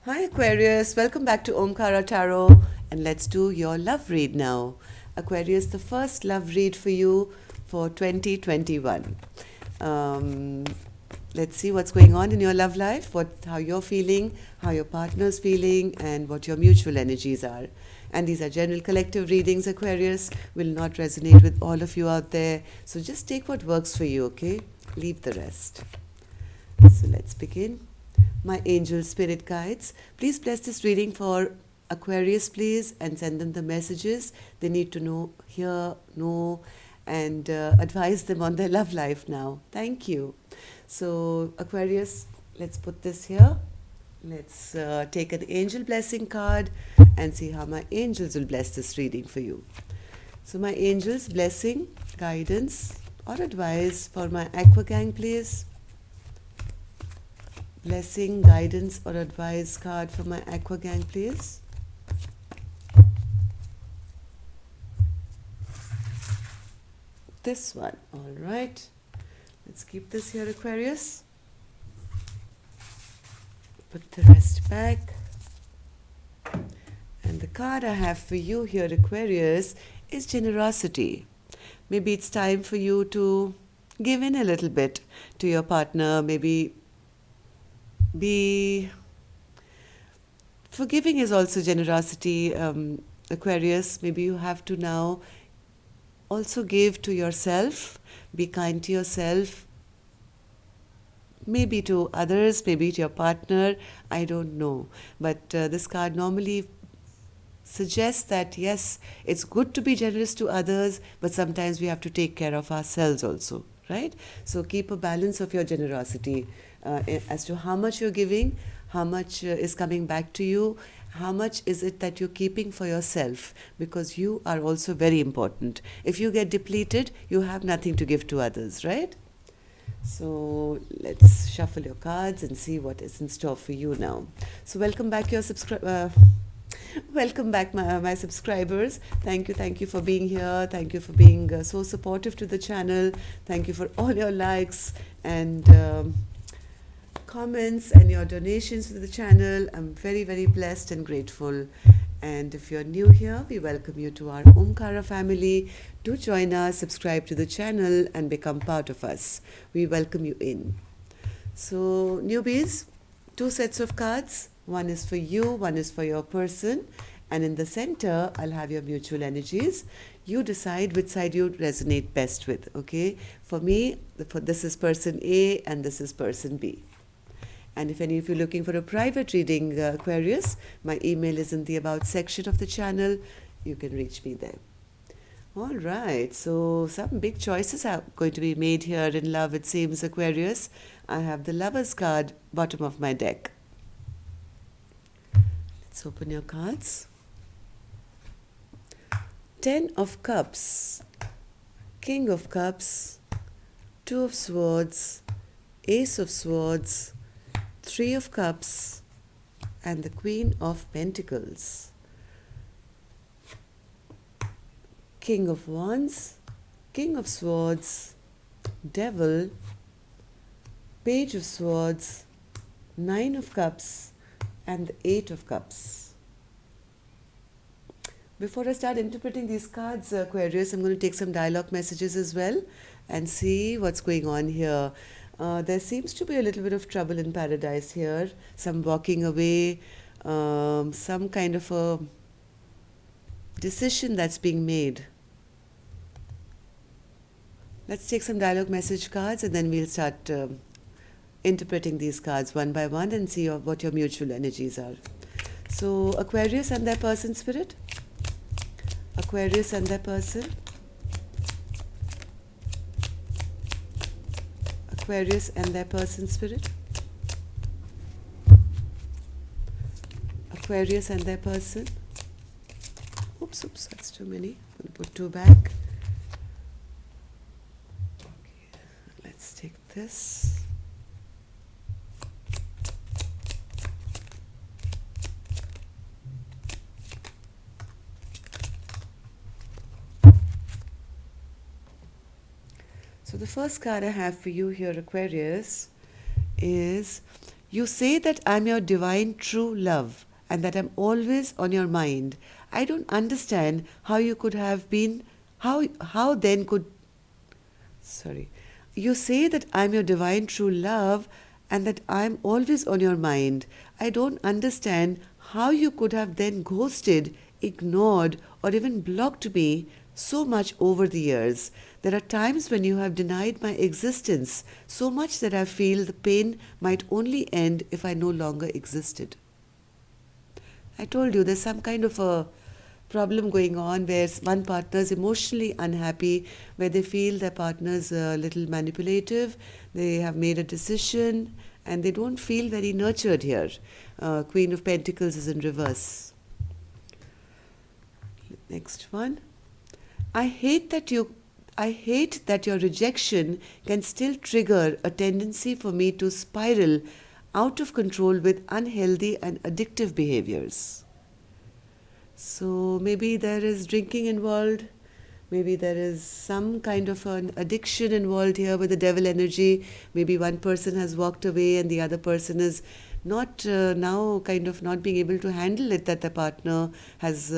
Hi Aquarius, welcome back to Omkara Tarot and let's do your love read now. Aquarius, the first love read for you for 2021. Um, let's see what's going on in your love life, how you're feeling, how your partner's feeling, and what your mutual energies are. And these are general collective readings, Aquarius, will not resonate with all of you out there. So just take what works for you, okay? Leave the rest. So let's begin. My angel spirit guides, please bless this reading for Aquarius, please, and send them the messages they need to know, and advise them on their love life now. Thank you. So, Aquarius, let's put this here. Let's take an angel blessing card and see how my angels will bless this reading for you. So, my angels, blessing, guidance, or advice for my Aqua Gang, please. Blessing, guidance, or advice card for my Aqua Gang, please. This one. All right. Let's keep this here, Aquarius. Put the rest back. And the card I have for you here, Aquarius, is generosity. Maybe it's time for you to give in a little bit to your partner. Maybe be forgiving is also generosity, Aquarius. Maybe you have to now also give to yourself, be kind to yourself, maybe to others, maybe to your partner, I don't know. But this card normally suggests that yes, it's good to be generous to others, but sometimes we have to take care of ourselves also, right? So keep a balance of your generosity as to how much you're giving, how much is coming back to you, how much is it that you're keeping for yourself, because you are also very important. If you get depleted, you have nothing to give to others, right? So let's shuffle your cards and see what is in store for you now. So welcome back welcome back, my subscribers. Thank you for being here. Thank you for being so supportive to the channel. Thank you for all your likes and comments and your donations to the channel. I'm very, very blessed and grateful. And if you're new here, we welcome you to our Omkara family. Do join us, subscribe to the channel, and become part of us. We welcome you in. So, newbies, 2 sets of cards. One is for you, one is for your person. And in the center, I'll have your mutual energies. You decide which side you resonate best with, okay? For me, this is person A and this is person B. And if any of you are looking for a private reading, Aquarius, my email is in the About section of the channel. You can reach me there. All right, so some big choices are going to be made here in love, it seems, Aquarius. I have the Lover's card, bottom of my deck. Let's open your cards. 10 of Cups, King of Cups, 2 of Swords, Ace of Swords, 3 of Cups, and the Queen of Pentacles. King of Wands, King of Swords, Devil, Page of Swords, 9 of Cups, and the 8 of Cups. Before I start interpreting these cards, Aquarius, I'm going to take some dialogue messages as well and see what's going on here. There seems to be a little bit of trouble in paradise here, some walking away, some kind of a decision that's being made. Let's take some dialogue message cards and then we'll start interpreting these cards one by one and see what your mutual energies are. So, Aquarius and their person, spirit. Aquarius and their person. Aquarius and their person, spirit. Aquarius and their person. Oops, that's too many. I'm going to put 2 back. Okay, let's take this. So the first card I have for you here, Aquarius, is You say that I'm your divine true love and that I'm always on your mind. I don't understand how you could have been, how then could, sorry. You say that I'm your divine true love and that I'm always on your mind. I don't understand how you could have then ghosted, ignored, or even blocked me so much over the years. There are times when you have denied my existence so much that I feel the pain might only end if I no longer existed. I told you there's some kind of a problem going on where one partner is emotionally unhappy, where they feel their partner is a little manipulative, they have made a decision, and they don't feel very nurtured here. Queen of Pentacles is in reverse. Next one. I hate that your rejection can still trigger a tendency for me to spiral out of control with unhealthy and addictive behaviors. So maybe there is drinking involved, maybe there is some kind of an addiction involved here with the devil energy. Maybe one person has walked away and the other person is not now kind of not being able to handle it, that the partner has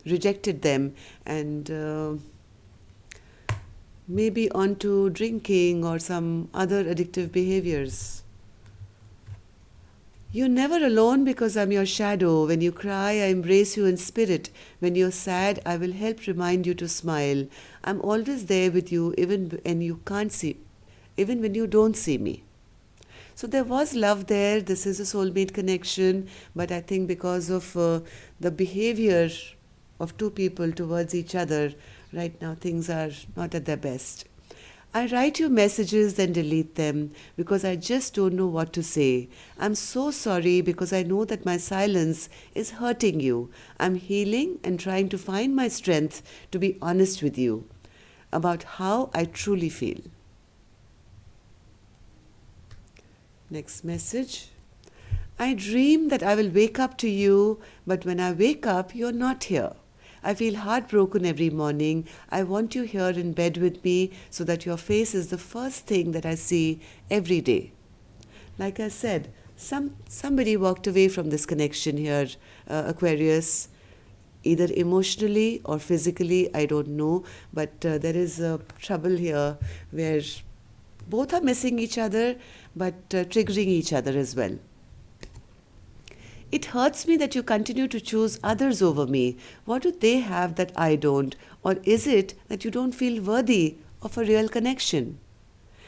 rejected them, and maybe onto drinking or some other addictive behaviors. You're never alone because I'm your shadow. When you cry, I embrace you in spirit. When you're sad, I will help remind you to smile. I'm always there with you even when you can't see, even when you don't see me. So there was love there. This is a soulmate connection, but I think because of the behavior of two people towards each other, right now things are not at their best. I write you messages then delete them because I just don't know what to say. I'm so sorry because I know that my silence is hurting you. I'm healing and trying to find my strength to be honest with you about how I truly feel. Next message. I dream that I will wake up to you, but when I wake up, you're not here. I feel heartbroken every morning. I want you here in bed with me so that your face is the first thing that I see every day. Like I said, somebody walked away from this connection here, Aquarius, either emotionally or physically, I don't know, but there is trouble here where both are missing each other but triggering each other as well. It hurts me that you continue to choose others over me. What do they have that I don't? Or is it that you don't feel worthy of a real connection?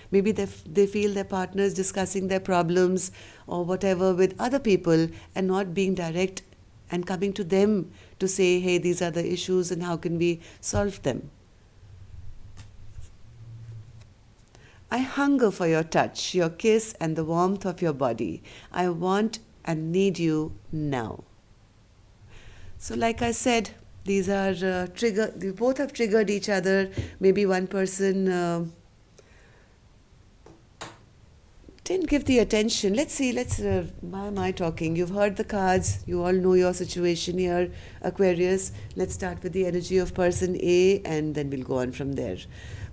Maybe they feel their partners discussing their problems or whatever with other people and not being direct and coming to them to say, hey, these are the issues and how can we solve them? I hunger for your touch, your kiss, and the warmth of your body. I want and need you now. So like I said, these are they both have triggered each other. Maybe one person didn't give the attention. Let's see, why am I talking? You've heard the cards. You all know your situation here, Aquarius. Let's start with the energy of person A and then we'll go on from there.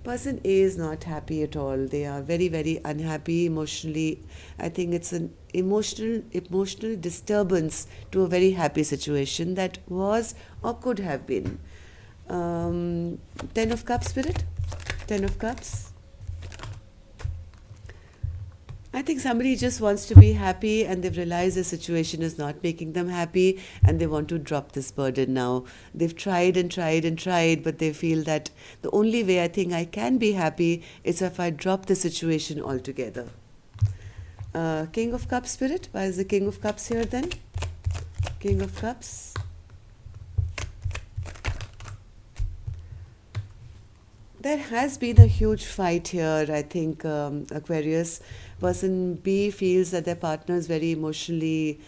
Person A is not happy at all. They are very, very unhappy emotionally. I think it's an emotional disturbance to a very happy situation that was or could have been. 10 of Cups, Spirit? 10 of Cups. I think somebody just wants to be happy and they've realized the situation is not making them happy and they want to drop this burden now. They've tried and tried and tried, but they feel that the only way I think I can be happy is if I drop the situation altogether. King of Cups, Spirit. Why is the King of Cups here then? King of Cups. There has been a huge fight here, I think, Aquarius. Person B feels that their partner is very emotionally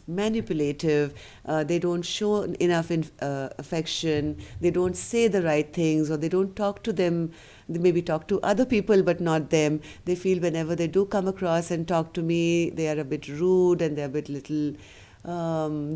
manipulative. They don't show enough affection. They don't say the right things, or they don't talk to them. They maybe talk to other people, but not them. They feel whenever they do come across and talk to me, they are a bit rude and they're a bit little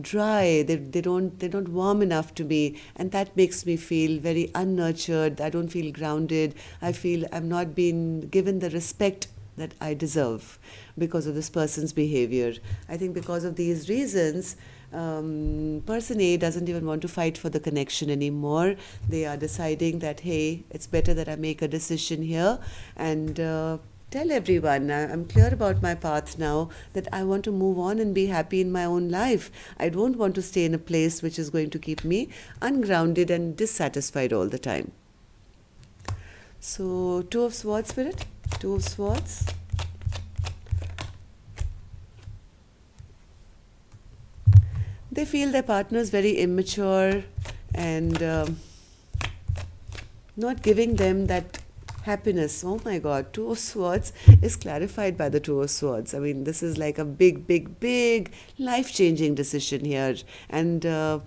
dry. They don't warm enough to me, and that makes me feel very unnurtured. I don't feel grounded. I feel I'm not being given the respect that I deserve because of this person's behavior. I think because of these reasons, person A doesn't even want to fight for the connection anymore. They are deciding that, hey, it's better that I make a decision here and tell everyone I'm clear about my path now, that I want to move on and be happy in my own life. I don't want to stay in a place which is going to keep me ungrounded and dissatisfied all the time. So, Two of Swords, Spirit. Two of Swords. They feel their partner is very immature and not giving them that happiness. Oh my God, Two of Swords is clarified by the Two of Swords. I mean, this is like a big, big, big life-changing decision here. And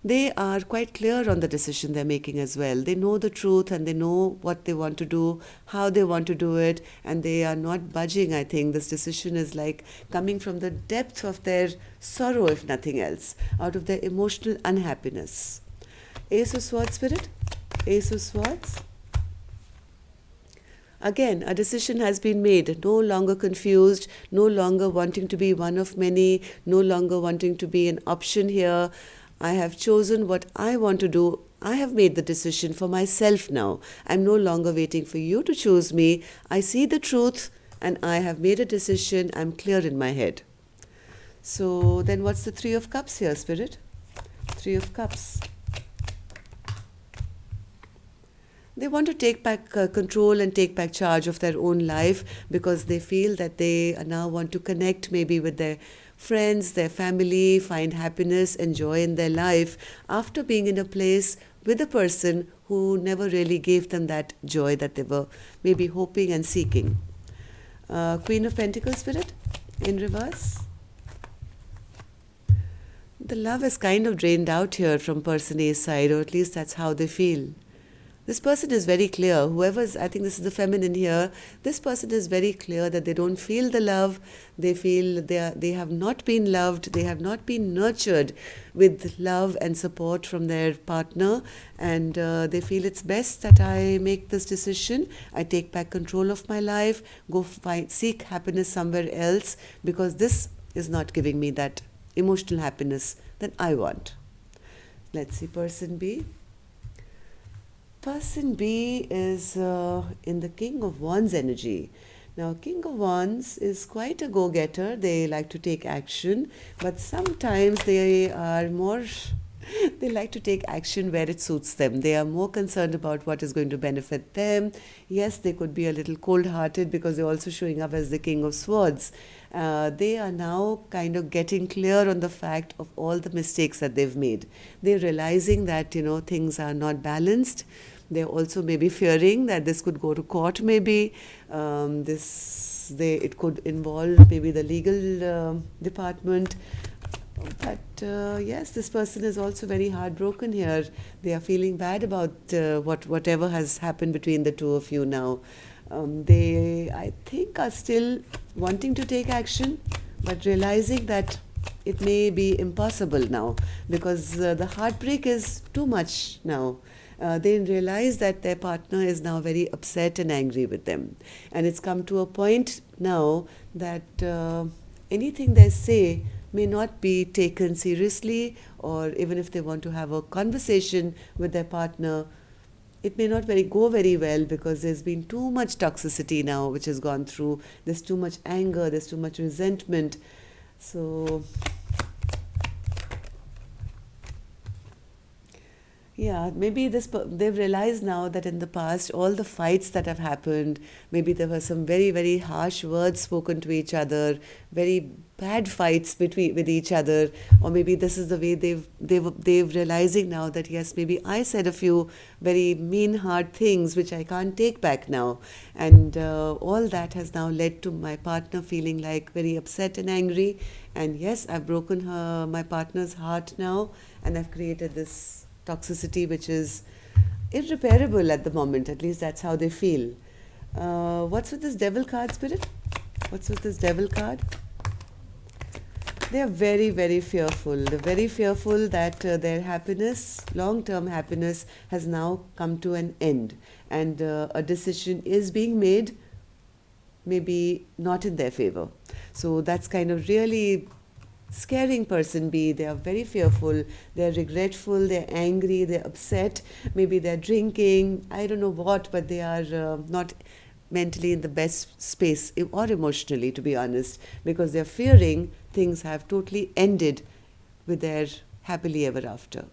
they are quite clear on the decision they're making as well. They know the truth and they know what they want to do, how they want to do it, and they are not budging. I think this decision is like coming from the depth of their sorrow, if nothing else, out of their emotional unhappiness. Ace of Swords, Spirit. Ace of Swords. Again, a decision has been made, no longer confused, no longer wanting to be one of many, no longer wanting to be an option here. I have chosen what I want to do. I have made the decision for myself now. I'm no longer waiting for you to choose me. I see the truth and I have made a decision. I'm clear in my head. So then what's the Three of Cups here, Spirit? Three of Cups. They want to take back control and take back charge of their own life because they feel that they now want to connect maybe with their friends, their family, find happiness and joy in their life after being in a place with a person who never really gave them that joy that they were maybe hoping and seeking. Queen of Pentacles, Spirit, in reverse. The love is kind of drained out here from person A's side, or at least that's how they feel. This person is very clear. Whoever's, I think this is the feminine here, this person is very clear that they don't feel the love. They feel they have not been loved. They have not been nurtured with love and support from their partner. And they feel it's best that I make this decision. I take back control of my life, go seek happiness somewhere else because this is not giving me that emotional happiness that I want. Let's see person B. Person B is in the King of Wands energy. Now, King of Wands is quite a go-getter. They like to take action, but sometimes they are more, they like to take action where it suits them. They are more concerned about what is going to benefit them. Yes, they could be a little cold-hearted because they're also showing up as the King of Swords. They are now kind of getting clear on the fact of all the mistakes that they've made. They're realizing that, things are not balanced. They're also maybe fearing that this could go to court maybe. It could involve maybe the legal department. But yes, this person is also very heartbroken here. They are feeling bad about whatever has happened between the two of you now. They, I think, are still wanting to take action, but realizing that it may be impossible now because the heartbreak is too much now. They realize that their partner is now very upset and angry with them. And it's come to a point now that anything they say may not be taken seriously, or even if they want to have a conversation with their partner, it may not go very well because there's been too much toxicity now which has gone through. There's too much anger, there's too much resentment. So yeah, maybe they've realized now that in the past, all the fights that have happened, maybe there were some very, very harsh words spoken to each other, very bad fights with each other, or maybe this is the way they've realizing now that yes, maybe I said a few very mean, hard things which I can't take back now, and all that has now led to my partner feeling like very upset and angry, and yes, I've broken my partner's heart now, and I've created this toxicity which is irreparable at the moment. At least that's how they feel. What's with this Devil card, Spirit? What's with this Devil card? They are very, very fearful. They're very fearful that their happiness, long-term happiness, has now come to an end. And a decision is being made maybe not in their favor. So that's kind of really scaring person B. They are very fearful, they're regretful, they're angry, they're upset, maybe they're drinking, I don't know what, but they are not mentally in the best space or emotionally, to be honest, because they're fearing things have totally ended with their happily ever after.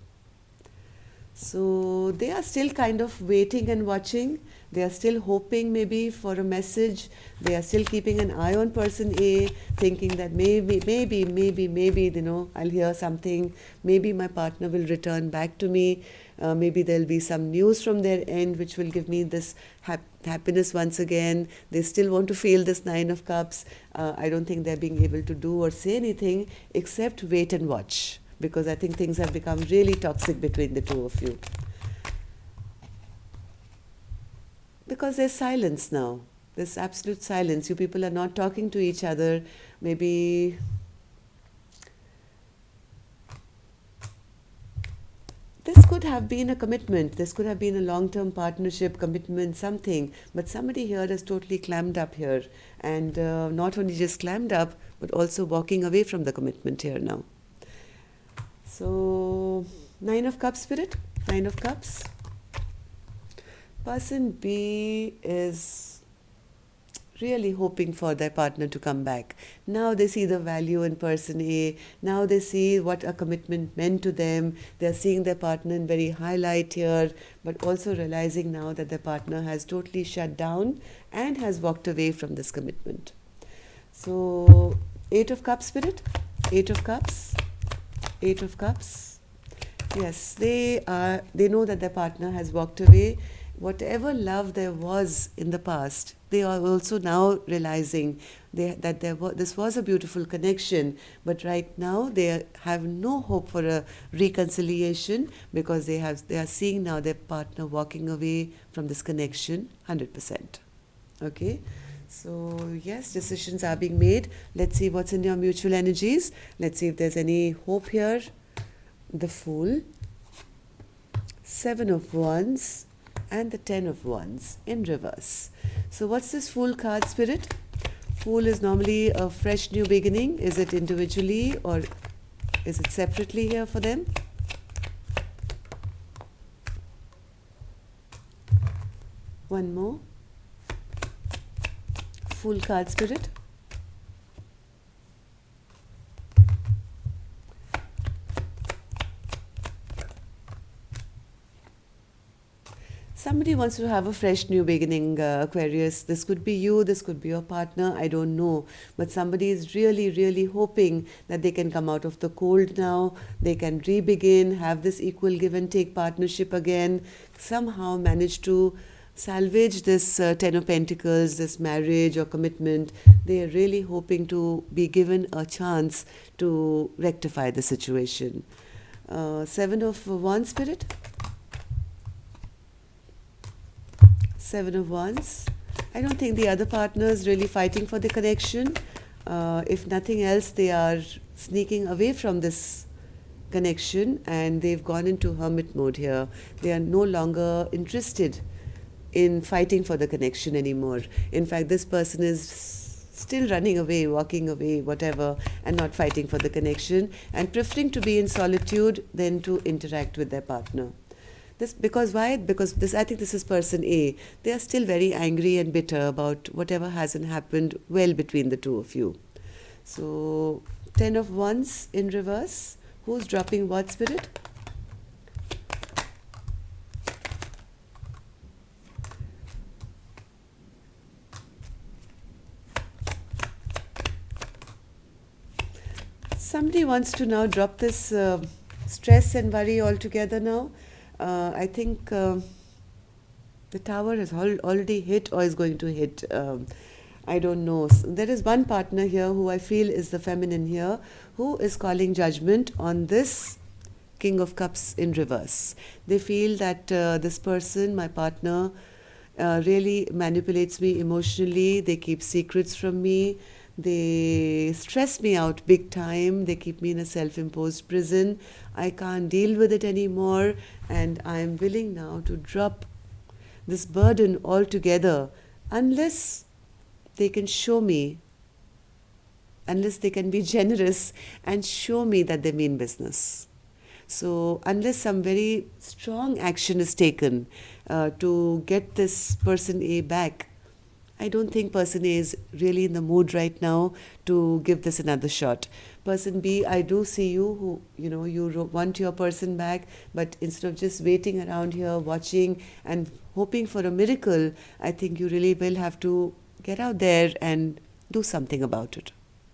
So they are still kind of waiting and watching. They are still hoping maybe for a message. They are still keeping an eye on person A, thinking that maybe, I'll hear something. Maybe my partner will return back to me. Maybe there'll be some news from their end which will give me this happiness once again. They still want to feel this Nine of Cups. I don't think they're being able to do or say anything except wait and watch, because I think things have become really toxic between the two of you. Because there's silence now. There's absolute silence. You people are not talking to each other. Maybe this could have been a commitment. This could have been a long-term partnership, commitment, something. But somebody here has totally clammed up here. And not only just clammed up, but also walking away from the commitment here now. So, Nine of Cups, Spirit. Nine of Cups. Person B is really hoping for their partner to come back. Now they see the value in person A. Now they see what a commitment meant to them. They're seeing their partner in very high light here, but also realizing now that their partner has totally shut down and has walked away from this commitment. So, Eight of Cups, Spirit. Eight of Cups. Eight of Cups. Yes, they know that their partner has walked away. Whatever love there was in the past, they are also now realizing that this was a beautiful connection, but right now they have no hope for a reconciliation, because they are seeing now their partner walking away from this connection 100%. Okay, so yes, decisions are being made. Let's see what's in your mutual energies. Let's see if there's any hope here. The Fool, Seven of Wands, and the Ten of Wands in reverse. So what's this Fool card, Spirit? Fool is normally a fresh new beginning. Is it individually or is it separately here for them? One more. Fool card, Spirit. Somebody wants to have a fresh new beginning, Aquarius. This could be you, this could be your partner, I don't know. But somebody is really, really hoping that they can come out of the cold now. They can re-begin, have this equal give and take partnership again. Somehow manage to salvage this Ten of Pentacles, this marriage or commitment. They are really hoping to be given a chance to rectify the situation. Seven of Wands, Spirit. Seven of Wands. I don't think the other partner is really fighting for the connection. If nothing else, they are sneaking away from this connection and they've gone into hermit mode here. They are no longer interested in fighting for the connection anymore. In fact, this person is still running away, walking away, whatever, and not fighting for the connection and preferring to be in solitude than to interact with their partner. Because why? Because I think this is person A. They are still very angry and bitter about whatever hasn't happened well between the two of you. So, Ten of Wands in reverse. Who's dropping what, Spirit? Somebody wants to now drop this stress and worry altogether now. I think the Tower has already hit or is going to hit. I don't know. There is one partner here who I feel is the feminine here, who is calling judgment on this King of Cups in reverse. They feel that this person, my partner, really manipulates me emotionally. They keep secrets from me. They stress me out big time. They keep me in a self-imposed prison. I can't deal with it anymore, and I'm willing now to drop this burden altogether, unless they can show me, unless they can be generous and show me that they mean business. So unless some very strong action is taken to get this person A back, I don't think person A is really in the mood right now to give this another shot. Person B, I do see you who, you want your person back, but instead of just waiting around here, watching and hoping for a miracle, I think you really will have to get out there and do something about it.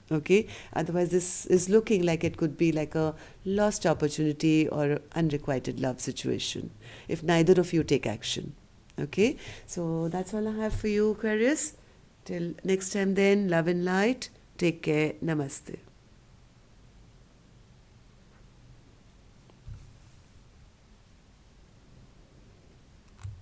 Okay, otherwise this is looking like it could be like a lost opportunity or unrequited love situation if neither of you take action. Okay, so that's all I have for you, Aquarius. Till next time then, love and light. Take care. Namaste.